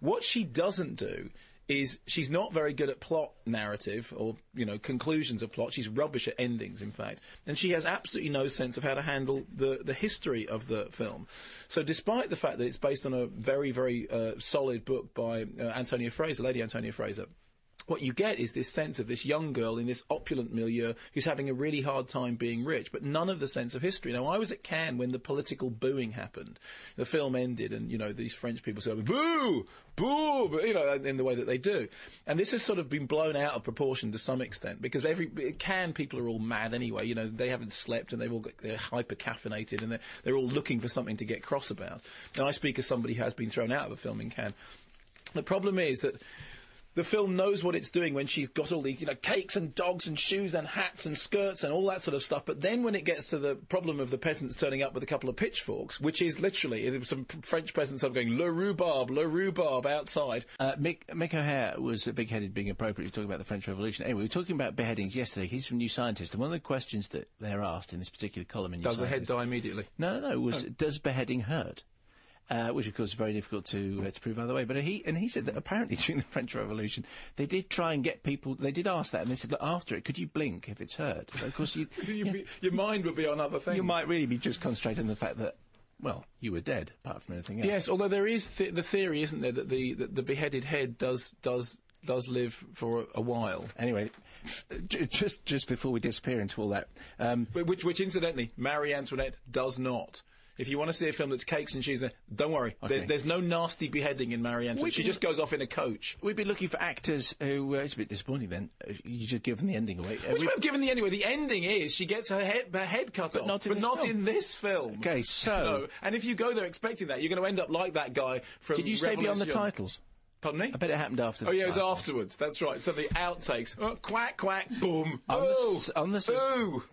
What she doesn't do is she's not very good at plot narrative or, conclusions of plot. She's rubbish at endings, in fact. And she has absolutely no sense of how to handle the history of the film. So despite the fact that it's based on a very, very solid book by Lady Antonia Fraser, what you get is this sense of this young girl in this opulent milieu who's having a really hard time being rich, but none of the sense of history. Now, I was at Cannes when the political booing happened. The film ended and, these French people said, boo, boo, in the way that they do. And this has sort of been blown out of proportion to some extent because Cannes people are all mad anyway. They haven't slept and they're hyper-caffeinated and they're all looking for something to get cross about. Now, I speak as somebody who has been thrown out of a film in Cannes. The problem is that the film knows what it's doing when she's got all these, cakes and dogs and shoes and hats and skirts and all that sort of stuff. But then when it gets to the problem of the peasants turning up with a couple of pitchforks, which is literally some French peasants going, le rhubarbe outside. Mick O'Hare was big-headed being appropriate talking about the French Revolution. Anyway, we were talking about beheadings yesterday. He's from New Scientist, and one of the questions that they're asked in this particular column in New Scientist... Does the head die immediately? No, does beheading hurt? Which, of course, is very difficult to prove either way. But he said that apparently during the French Revolution, they did try and get people... They did ask that, and they said, look, after it, could you blink if it's hurt? But of course, your mind would be on other things. You might really be just concentrating on the fact that, well, you were dead, apart from anything else. Yes, although there is the theory, isn't there, that the beheaded head does live for a while. Anyway, just before we disappear into all that... Which, incidentally, Marie Antoinette does not. If you want to see a film that's cakes and cheese, don't worry. Okay. There's no nasty beheading in Marie Antoinette. She just goes off in a coach. We'd be looking for actors who... it's a bit disappointing then. You just given the ending away. Which we've given the ending away. The ending is she gets her head cut off. Not in this film. Okay, so... No. And if you go there expecting that, you're going to end up like that guy from... Did you stay beyond the titles? Pardon me? I bet it happened after the it was titles. afterwards. That's right. So the outtakes. Quack, quack, boom. On the... Boo!